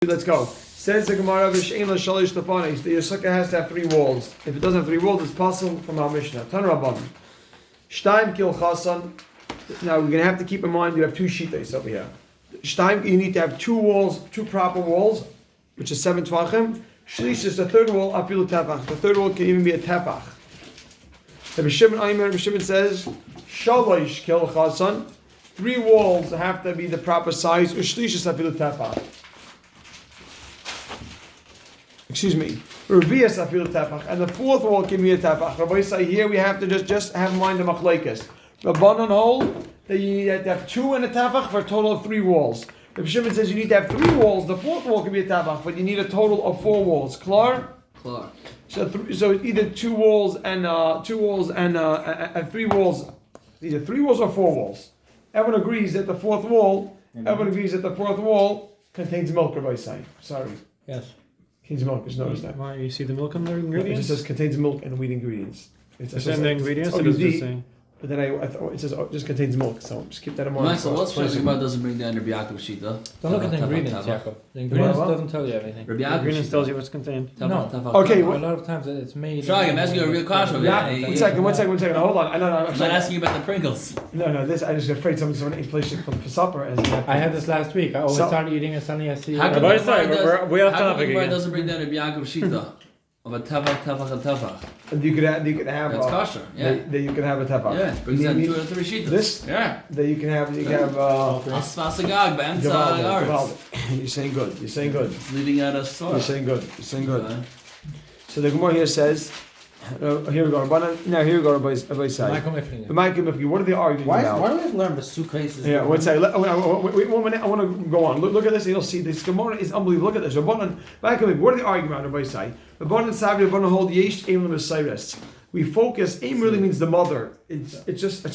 Let's go. Says the Gemara, "V'shein l'shalish tafanis." The sukkah has to have 3 walls. If it doesn't have 3 walls, it's possible from our Mishnah. Tan Rabban. Shtaim kil chasan. Now we're gonna have to keep in mind you have 2 shitas over here. Shtaim, you need to have 2 walls, 2 proper walls, which is 7 tvachim. Shlish is the 3rd wall. Afilu tefach. The 3rd wall can even be a tefach. The B'Shimon says, "Shalish kil chasan." 3 walls have to be the proper size. Ushlish is afilu tefach. Excuse me, Revias afil tefach, and the 4th wall can be a tefach. Rabbi say here we have to just have in mind the machlekes. Rabbanon hold that you need to have 2 and a tefach for a total of 3 walls. The Shimon says you need to have 3 walls. The 4th wall can be a tefach, but you need a total of 4 walls. Klar? Klar. So either 2 walls and 3 walls, either 3 walls or 4 walls. Everyone agrees that the 4th wall. Everyone agrees that the 4th wall contains milk. Rabbi say, sorry. Yes. Contains milk. Just notice that. Why you see the milk on the ingredients? It just says contains milk and wheat ingredients. It's in the ingredients. It doesn't say. But then I thought it says it just contains milk. So just keep that in mind. Nice. So what's Rabbi Shimon doesn't bring down Rabbi Yaakov Shita? Don't look at the ingredients, Yaakov. The ingredients doesn't tell you everything. Rabbi The Yaakov ingredients Shita. tells you what's contained. No. Okay. A lot of times it's made. Try. I'm asking you a real question. One second. Hold on. I'm not asking you about the Pringles. No. This I just afraid someone ate fish for supper. I had this last week. I always started eating it. Suddenly I see. How come Rabbi the say, we're off topic Gemara again. doesn't bring down Rabbi Yaakov Shita of a tefach and tefach? And you could have. That's kosher. Yeah. That you can have a tefach. Yeah. Brings down 2 or 3 shitas. This. Yeah. That you can have. Asfasagag, b'emtza. You're saying good. It's leaving out a source. You're saying good. So the Gemara here says, here we go. Now here we go. Rabbi say. What are they arguing about? Why do we have to learn the sukkahs? Yeah, one second. Wait 1 minute. I want to go on. Look at this, and you'll see this Gemara is unbelievable. Look at this. What are they arguing about? Rabbi say. Rabbanon hold yesh aim l'mesayres. We focus. Aim really means the mother. It's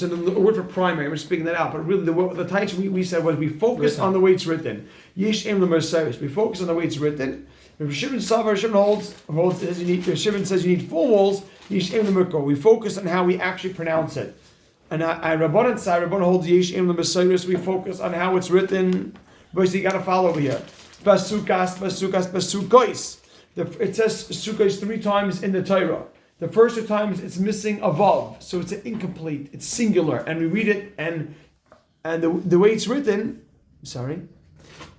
a word for primary. I'm just speaking that out. But really, the title we said was we focus on the way it's written. Yesh aim l'mesayres. We focus on the way it's written. Shimon says you need 4 walls. Yesh aim l'mikro. We focus on how we actually pronounce it. And Rabbanon holds yesh aim l'mesayres. We focus on how it's written. But you got to follow over here. Basukas. It says sukkahs 3 times in the Torah. The first 2 times it's missing a vav, so it's an incomplete. It's singular, and we read it and the way it's written.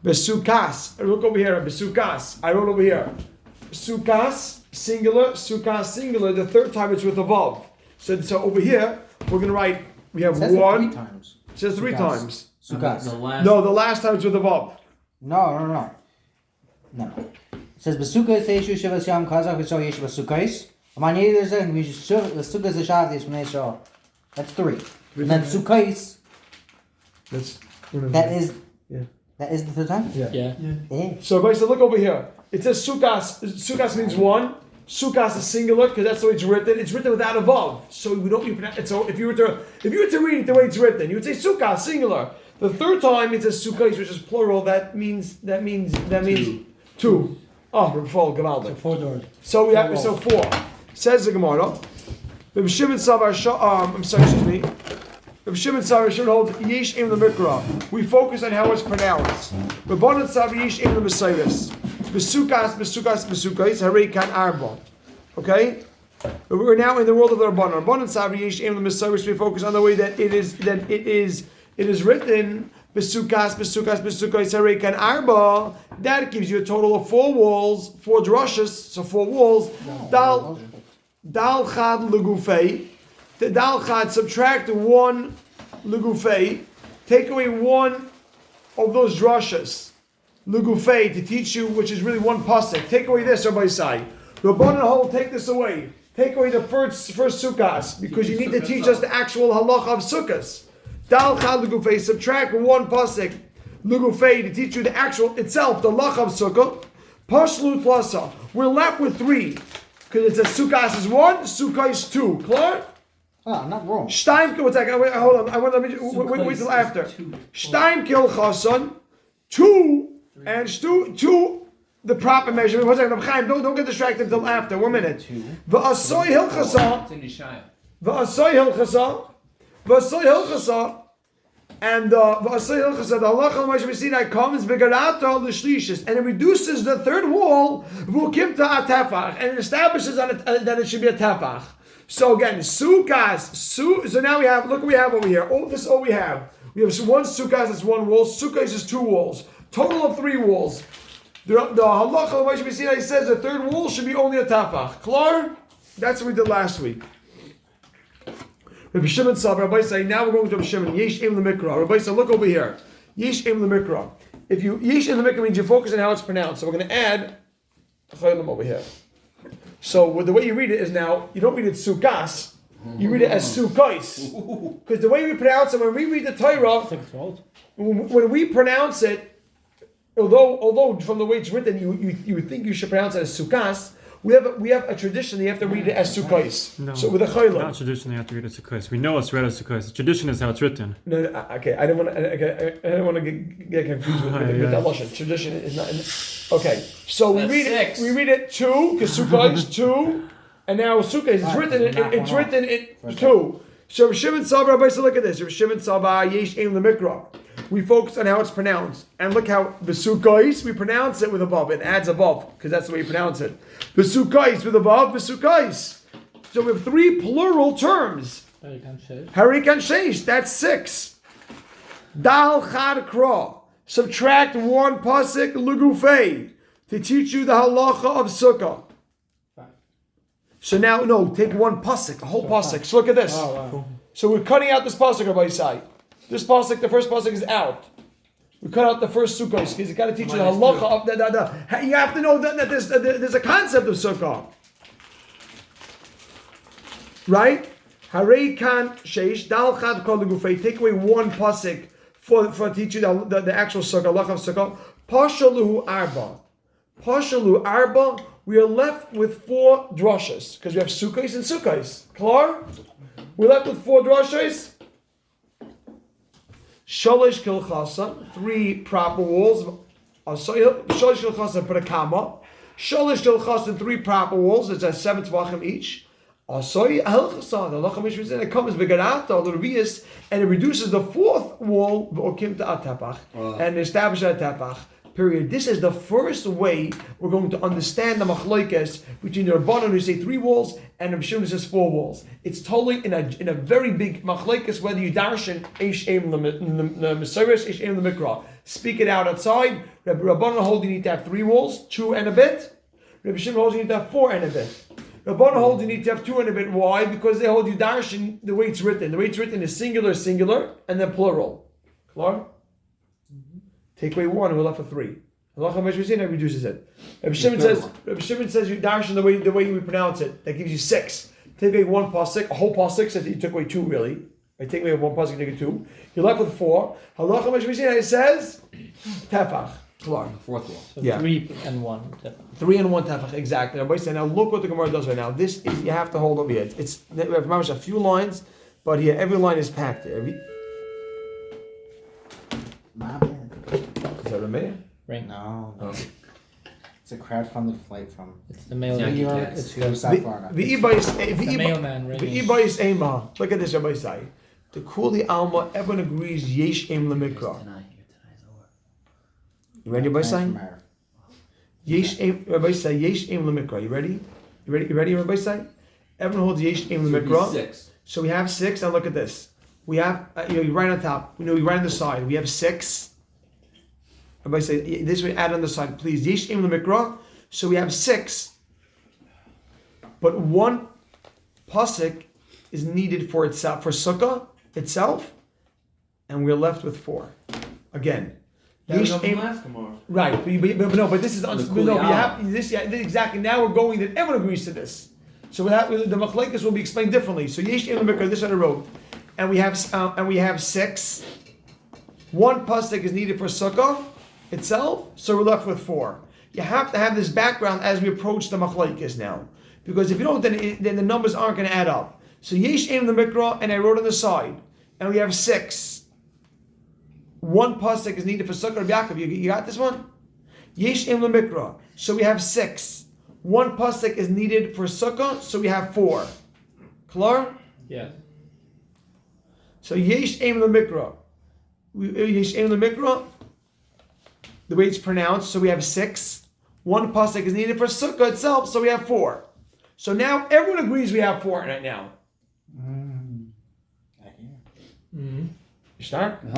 Besukas. Look over here. Besukas. I wrote over here. Sukas singular. Sukas singular. The 3rd time it's with a vav. So over here we're going to write. We have 1. 3 times. It says 3 times. Sukas. The last time it's with a vav. No. It says Besukah Teishu Shivas Yam Kazakh V'Shal Yesh Besukais. Amani there's a we should the Sukkah Zashavdis when they show. That's 3. And then Sukkais. That is the 3rd time? Yeah. So basically look over here. It says Sukas. Sukas means 1. Sukas is singular because that's the way it's written. It's written without a vav. So we don't pronounce it. So if you were to read it the way it's written, you would say Sukas singular. The 3rd time it says Sukkais, which is plural. That means 2. Oh, Rafal Gavaldik. So 4 doors. So we have 4. Says the Gemara. Reb Shimon holds yesh im l'mikra. We focus on how it's pronounced. Rabbanon sav yesh im l'mesayres. Besukas harei kan arba. Okay. We're now in the world of the Rabbanon. Rabbanon sav yesh im l'mesayres. We focus on the way that it is written. Besukas harei kan arba. That gives you a total of 4 walls, 4 drushes, so 4 walls. Dal chad legufei. The dal chad, subtract 1 legufei. Take away 1 of those drushes. Legufei, to teach you, which is really 1 pasuk. Take away this, Rabbi Sai. Rabbanon hold, take this away. Take away the first sukkahs, because you need to teach us the actual halacha of sukkahs. Dal chad legufei, subtract 1 pasuk. Legufei, to teach you the actual itself, the halacha of sukkah. Pashlut plasa. We're left with 3. Because it says Sukkah is 1, Sukkah is 2. Clear? I'm not wrong. Shtaim kil, hold on. Wait till after. Shtaim kil chasan, 2 and 2. The proper measurement. 1 second. Don't get distracted until after. 1 minute. V'asoi hilchasa. And the halacha of Moshe Sinai comes begarata l'shlishis, and it reduces the third wall v'ukimta atefach, and it establishes that it should be a tefach. So again, sukkahs. So now we have. Look what we have over here. Oh, this is all we have. We have one sukkah that's one wall. Sukkahs is two walls. Total of three walls. The halacha of Moshe Sinai says the third wall should be only a tefach. Klar? That's what we did last week. Rabbi Shimon said, Rabbi say, now we're going to Rabbi Shimon. Yesh im l'mikra. Rabbi said, look over here. Yesh im l'mikra. If you yesh im l'mikra means you focus on how it's pronounced. So we're going to add chaylim over here. So the way you read it is now you don't read it sukas. You read it as sukkais. Because the way we pronounce it when we read the Torah, when we pronounce it, although from the way it's written, you think you should pronounce it as sukas. We have a tradition. You have to read it as sukkais. No, so with a chaylim. Not tradition. You have to read it as sukkahs. We know it's read as sukkahs. Tradition is how it's written. No, okay. I don't want to get confused with that lashon. Tradition is not. Okay, so we read it. We read it two because sukkah is two, and now sukkah is written. It's written in two. So Shimon Saba, Rabbi said, look at this. Shimon Saba yesh im l'mikra. We focus on how it's pronounced, and look how the sukkahs we pronounce it with a vav. It adds a vav because that's the way you pronounce it. The sukkahs with a vav, the sukkahs. So we have three plural terms. Harikan sheish. That's 6. Dal chad kra. Subtract 1 pasuk lugufei to teach you the halacha of sukkah. So now, no, take 1 pasuk, a whole pasuk. So look at this. Oh, wow. So we're cutting out this pasuk by side. This pasuk, the first pasuk is out. We cut out the first sukkah because you got to teach you the halacha of the. You have to know that there's a concept of sukkah, right? Harei kan sheish dal chad kol legufei. Take away 1 pasuk for teaching the actual sukkah, halacha of sukkah. Pashalu arba. Pashalu arba. We are left with 4 drashas because we have sukkahs and sukkahs. Klar? We're left with 4 drashas. Shalish kilchasa, 3 proper walls. Shalish kilchasa, put a comma. Shalish kilchasa, 3 proper walls. It's at 7 tvachim each. Asoy helchasa, the halacha mishmah said it comes begarata, the revius, and it reduces the 4th wall v'okim to atapach and establishes a tapach. Period. This is the first way we're going to understand the machlokes between the Rabbanon who say 3 walls and the Shimon who says 4 walls. It's totally in a very big machlokes whether you darshan eish eim l'mesiris, eish eim l'mikra. Speak it out outside. Rabbi Rabbanon holds you need to have 3 walls, 2 and a bit. Rabbi Shimon holds you need to have 4 and a bit. Rabbanon holds you need to have 2 and a bit. Why? Because they hold you darshan the way it's written. The way it's written is singular, and then plural. Klar? Take away 1 and we're left with 3. Halacha Meshvizina reduces it. Rabbi Shimon says you darshan the way we pronounce it. That gives you 6. Take away 1 pasuk, a whole pasuk. So you took away 2 really. I take away 1 pasuk, you take away 2. You're left with 4. Halacha Meshvizina says tefach. Klar. 4th wall. So 3 and 1 tefach. 3 and 1 tefach, exactly. Everybody say, now look what the Gemara does right now. This is, you have to hold over here. We have a few lines, but here every line is packed. Is that a mayor? Ring. No. It's a crowdfunded flight from It's the mail. Yankee New York. Cats. It's to South Florida. the mailman ringing. Look at this, Rabbi Sai. The Kuli Alma, everyone agrees, Yesh Em Lemikra. You ready, Rabbi Sai? Yesh Em, Rabbi Sai, Yesh Em Lemikra. You ready? You ready, Rabbi Sai? Everyone holds Yesh Em Lemikra. 6. So we have 6. Now look at this. We have, you right on top. You right on the side. We have 6. Everybody say this way. Add on the side, please. Yesh im l'mikra. So we have 6, but 1 pasuk is needed for itself, for sukkah itself, and we're left with 4. Again, yesh im. Right, but this is exactly. Now we're going that everyone agrees to this. So the machlekes will be explained differently. So yesh im l'mikra. This on the road, and we have 6. 1 pasuk is needed for sukkah itself, so we're left with 4. You have to have this background as we approach the machlokes now, because if you don't, then the numbers aren't going to add up. So yesh im l'mikra, and I wrote on the side, and we have 6. 1 pasuk is needed for sukkah. Rabbi Yaakov, you got this one? Yesh im l'mikra. So we have 6. 1 pasuk is needed for sukkah, so we have 4. Klar? Yes. So yesh im l'mikra. Yesh Ein the Mikra, the way it's pronounced, so we have 6. 1 pasuk is needed for Sukkah itself, so we have 4. So now everyone agrees we have 4 right now. Start. This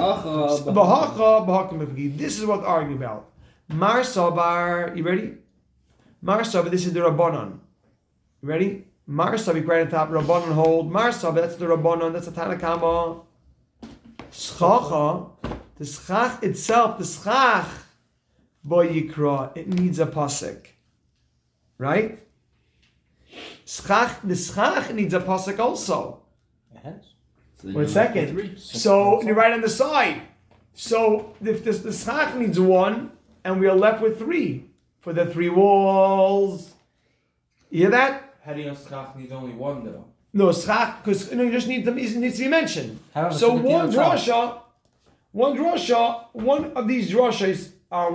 is what we're arguing about. Mar Sabar, you ready? Mar Sabar, this is the Rabbanon. You ready? Mar Sabar, right on top, Rabbanon hold. Mar Sabar, that's the Rabbanon, that's the Tanakama. Schacha, the Schach itself, the Schach, Boy Yikra, it needs a pasuk. Right? Schach, the Schach needs a pasuk also. Yes. So 1 second. So you're right on the side. So if the Schach needs 1, and we are left with 3 for the 3 walls. You hear that? How do you know Schach needs only 1 though? No, Schach, because you just need them. It needs to be mentioned. So one drasha, one of these drashas are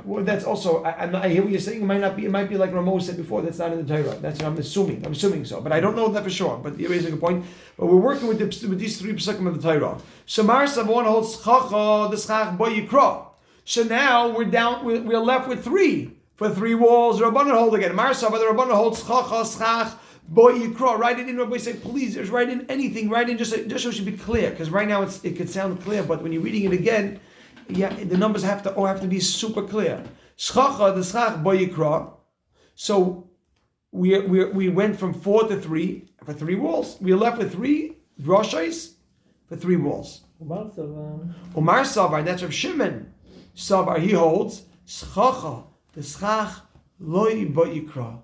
well, that's also. I hear what you're saying. It might be like Ramo said before. That's not in the Torah. That's what I'm assuming. I'm assuming so, but I don't know that for sure. But you're raising a point. But we're working with these 3 pesukim of the Torah. So Marsa one holds Schacha, the Schach Boy Yikra. So now we're left with 3 for 3 walls. Rabbanan hold again. Marsa, but the Rabbanan holds Schacha, Schach Boy Yikra. Write it in. Rabbi say, please, just write in anything. Write in just so it should be clear. Because right now it could sound clear, but when you're reading it again, yeah, the numbers have to be super clear. Schacha, the Schach Boy Yikra. So we went from 4 to 3 for 3 walls. We are left with 3 drashos for 3 walls. Umar Savar, that's Rav Shimon. Savar, he holds Schacha, the Schach Loi Boy Yikra.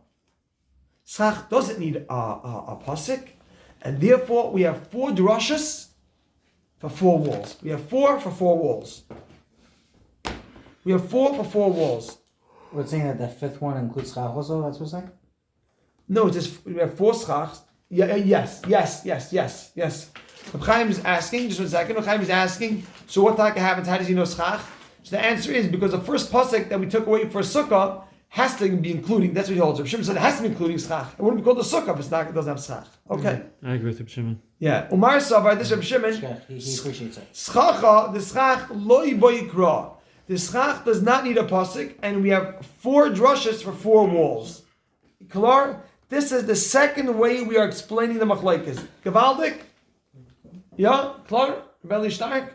Schach doesn't need a pasuk, and therefore we have 4 drashos for 4 walls. We have 4 for 4 walls. We have 4 for 4 walls. We're saying that the 5th one includes Schach also, that's what we're saying? No, it's just, we have 4 schachs. Yeah, yes. Reb Chaim is asking, just 1 second, Reb Chaim is asking, so what taka happens, how does he know schach? So the answer is, because the first pasuk that we took away for Sukkah has to be including, that's what he holds. Reb Shimon said it has to be including schach. It wouldn't be called a Sukkah if it doesn't have schach. Okay. I agree with Reb Shimon. Yeah. Umar Savar, this Reb Shimon, He appreciates it. Schacha, the schach loi boy yikra. The schach does not need a pasuk, and we have 4 drashos for 4 walls. Klar, this is the second way we are explaining the machlekes. Gewaldig? Yeah, klar? Rebelli stark?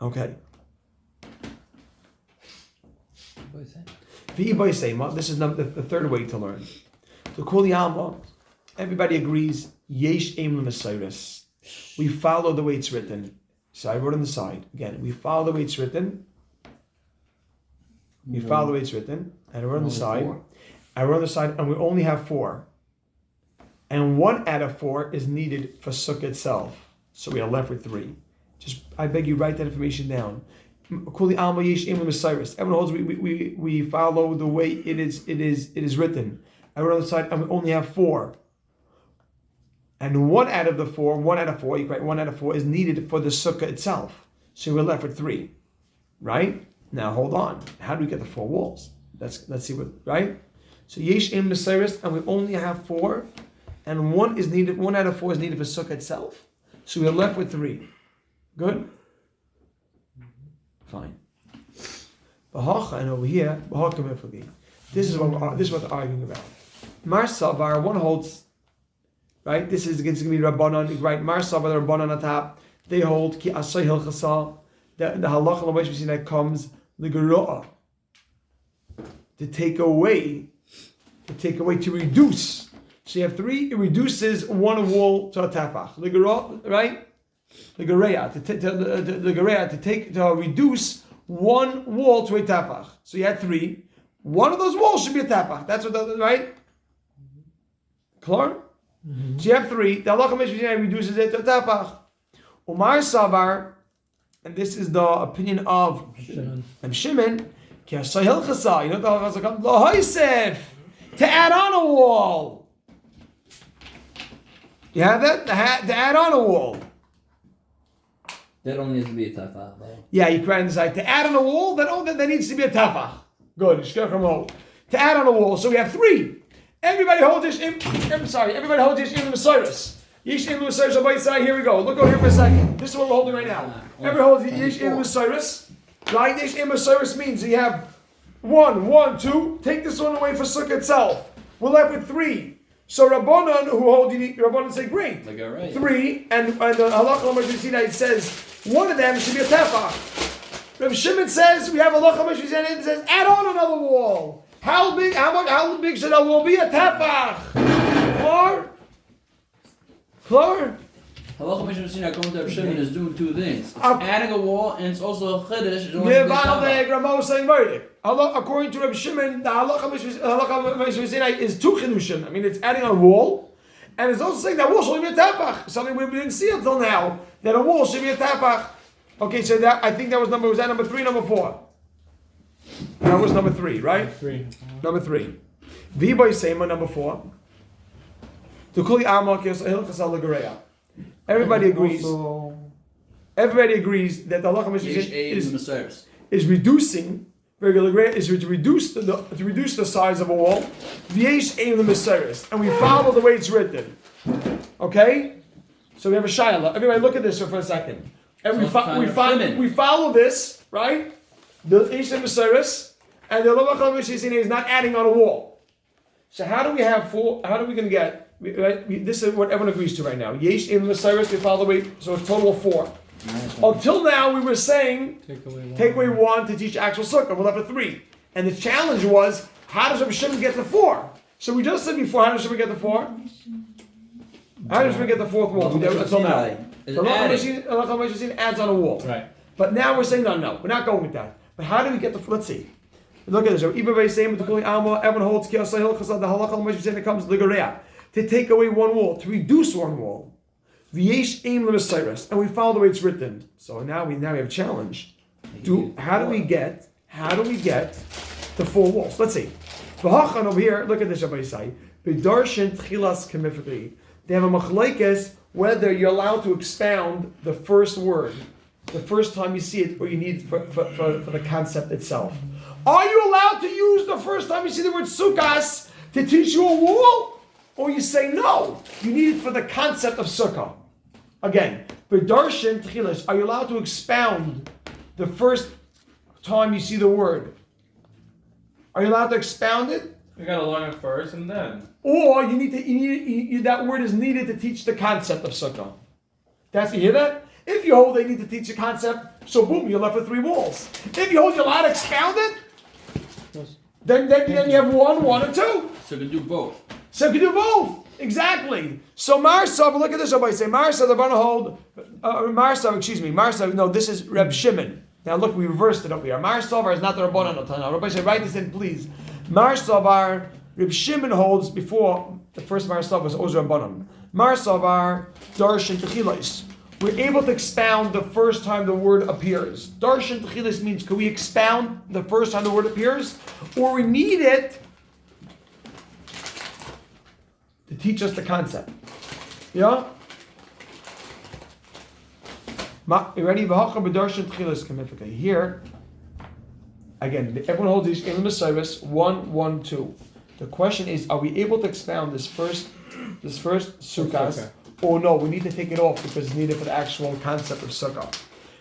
Okay. This is the third way to learn. The Kuli Alma, everybody agrees, Yesh Eim L'Mesiris. We follow the way it's written. So I wrote on the side. Again, we follow the way it's written. We follow the way it's written. And I wrote on the side. 4. I wrote on the side, and we only have 4. And 1 out of 4 is needed for Sukkah itself. So we are left with 3. Just, I beg you, write that information down. Kuli Alma Yesh Eim L'Mesiris. Everyone holds we follow the way it is written. I wrote on the side, and we only have 4. And 1 out of 4, you write 1 out of 4 is needed for the Sukkah itself. So we're left with 3. Right? Now hold on. How do we get the 4 walls? Let's see what, right? So Yesh Eim L'Mesiris, and we only have 4, and 1 is needed, 1 out of 4 is needed for Sukkah itself. So we're left with 3. Good? Fine. And over here, this is what they're arguing about. Mar Savar, one holds, right? This is going to be Rabbanon, right? Mar Savar, the Rabbanon on top. They hold ki asay hilchasa. The halacha l'maish we see that comes the geruah to take away, to reduce. So you have 3. It reduces 1 wall to a tafach. The geruah, right? The gereya to reduce 1 wall to a tafach. So you had 3. 1 of those walls should be a tafach. That's what right? Clear? Mm-hmm. So you have 3. The halacha l'maish reduces it to a tafach. Umar Savar, and this is the opinion of Shimon, ki asay hilchasa. You know what the halacha comes? Lo hoisef, to add on a wall. You have that? To add on a wall. That only needs to be a tafach. Yeah, you can decide to add on a wall. That needs to be a tafach. Good. To add on a wall. So we have 3, Everybody holds Yesh everybody holds Yesh Im Mesiris. Yesh Im Mesiris on both sides. Here we go. Look over here for a second. This is what we're holding right now. Everybody holds Yesh Im Mesiris. Right? Yesh Im Mesiris means you have 1, 2. Take this one away for Sukkah itself. We're left with 3. So Rabbanan who hold Rabbanan say great. Like a right. 3 and the halacha l'mashvisina it says one of them should be a tefach. Reb Shimon says we have a halacha l'mashvisina it says add on another wall. How big should a wall be? A tefach. Clear? Halacha Mishra according to Reb Shimon is doing 2 things. It's adding a wall and it's also a chiddush. According to Reb Shimon, the halacha Mishra is 2 chidushim. I mean, it's adding a wall, and it's also saying that wall should be a tefach. Something we didn't see until now, that a wall should be a tefach. Okay, so that I think was that number 3, number 4? That was number 3, right? 3. Number 3. V'boy Sema, number 4. Tukuli Amak Hilchas Al-Gareya. Everybody agrees. Everybody agrees that the halacha is reducing is to reduce the size of a wall. V'yesh ein l'meseres, and we follow the way it's written. Okay, so we have a shayla. Everybody, look at this for a second. And we follow this, right? The yesh ein l'meseres, and the halacha is not adding on a wall. So how do we have 4? How are we going to get? This is what everyone agrees to right now. Yesh in the Cyrus, we follow the way, so a total of 4. Until now, we were saying take away 1 to teach actual sukkah. We're left with 3, and the challenge was how does Reb Shimon get to 4? So we just said before, how does Shimon get to 4? How does Shimon get the 4th wall? Until now, the adds on a wall. Right. But now we're saying no, we're not going with that. But how do we get the? Let's see. Look at this. Everyone holds the halacha that comes to take away 1 wall, to reduce 1 wall. V'yesh aim l'mesiris, and we follow the way it's written. So now we have a challenge. How do we get the 4 walls? Let's see. V'hachan over here. Look at this. Rabbi say b'darshin tchilas kemifri. They have a machlekes whether you're allowed to expound the first word, the first time you see it, or you need it for the concept itself. Are you allowed to use the first time you see the word sukkahs to teach you a wall? Or you say no, you need it for the concept of sukkah. Again, b'darshin tchilas, are you allowed to expound the first time you see the word? Are you allowed to expound it? You gotta learn it first and then. Or that word is needed to teach the concept of sukkah. You hear that? If you hold they need to teach the concept, so boom, you're left with 3 walls. If you hold you're allowed to expound it, then you have 1 and 2. So you can do both. So you can do both. Exactly. So Marsav, look at this. Everybody say Marsav. They're going to hold Marsav. No, this is Reb Shimon. Now look, we reversed it up here. Marsav is not the Rabbanan. Everybody say write this in, please. Marsav, Reb Shimon holds before the first Marsav was Ozer Rabbanan. Marsav Darshan Techilas. We're able to expound the first time the word appears. Darshan Techilas means can we expound the first time the word appears, or we need it to teach us the concept. Yeah? You ready? Here, again, everyone holds these in the service 1, 1, 2. The question is, are we able to expound this first sukkah, or no? We need to take it off because it's needed for the actual concept of sukkah.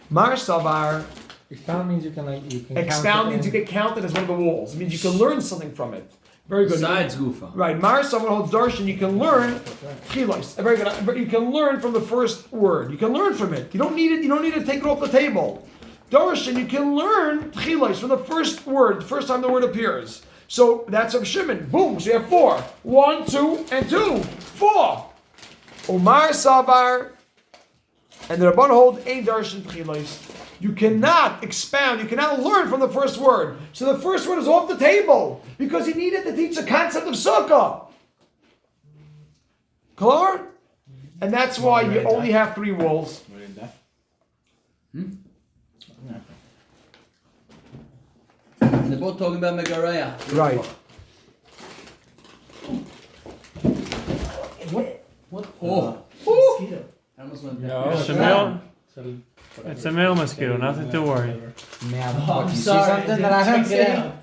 Mar Savar. Expound means you can expound means you get counted as one of the walls. It means you can learn something from it. Very good. Besides Gufa. Right. Mar someone holds darshan. You can learn chilos. Very good. But you can learn from the first word. You can learn from it. You don't need it. You don't need to take it off the table. Darshan. You can learn chilos from the first word. The first time the word appears. So that's Reb Shimon. Boom. So you have 4. 1, 2, and 2. 4. Umar Savar. And the Rabban hold ein darshan chilos. You cannot expound, you cannot learn from the first word. So the first word is off the table because he needed to teach the concept of sukkah. Clear? And that's why you only have 3 walls. They're both talking about Megareya. Right. What? Oh. Mosquito. I almost went down. It's a male mosquito, nothing to worry. You see something that I haven't seen?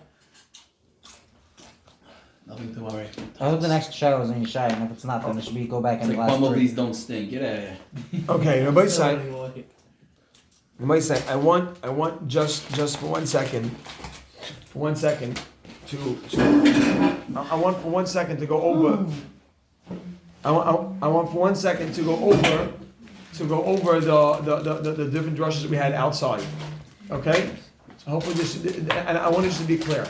Nothing to worry. I hope the next show is in Yishai, and if it's not, then it should be go back It's in the like last three. bumblebees don't stink. Get out of here. Okay, Rabbi Say, I want just for 1 second, I want for 1 second to go over. I want for 1 second to go over the different drushes that we had outside. Okay, so hopefully this, and I want this to be clear.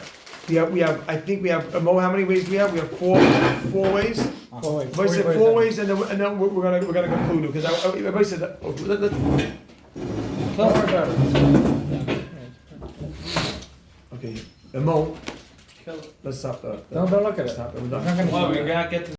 We have. I think we have. Mo, how many ways do we have? We have four ways. Everybody said 4 ways, and then we're gonna conclude because everybody said that. Don't worry about it. Okay, and Mo, let's stop the. No, don't look at it. Stop it. We're done. I'm not gonna Well, we gotta get to